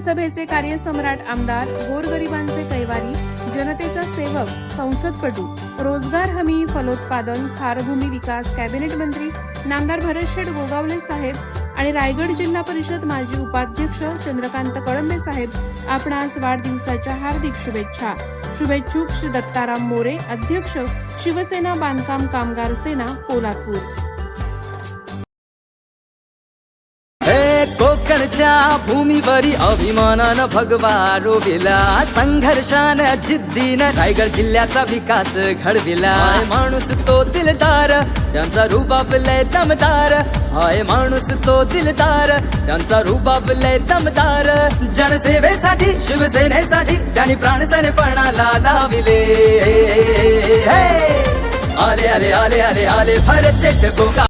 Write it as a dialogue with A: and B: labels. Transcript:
A: लोकसभेचे कार्यसम्राट आमदार, गोरगरिबांचे कैवारी, जनतेचा सेवक, संसदपटू, रोजगार हमी, फलोत्पादन, खारभूमी विकास कॅबिनेट मंत्री नामदार भरतशेठ गोगावले साहेब आणि रायगड जिल्हा परिषद माजी उपाध्यक्ष चंद्रकांत कळंबे साहेब आपणास वाढदिवसाच्या हार्दिक शुभेच्छा. शुभेच्छुक श्री दत्ताराम मोरे, अध्यक्ष शिवसेना बांधकाम कामगार सेना पोलादपूर.
B: कोकणच्या भूमीवरी अभिमानानं भगवा रोविला, संघर्षानं जिद्दीनं रायगड जिल्ह्याचा विकास घडविला. हाय माणूस तो दिलदार, त्यांचा रुबाब लय दमदार. हाय माणूस तो दिलदार, त्यांचा रुबाब लय दमदार. जनसेवेसाठी शिवसेनेसाठी त्यांनी प्राणसने पणाला लाविले. आले आले आले आले आले भरतशेठ गोगावले.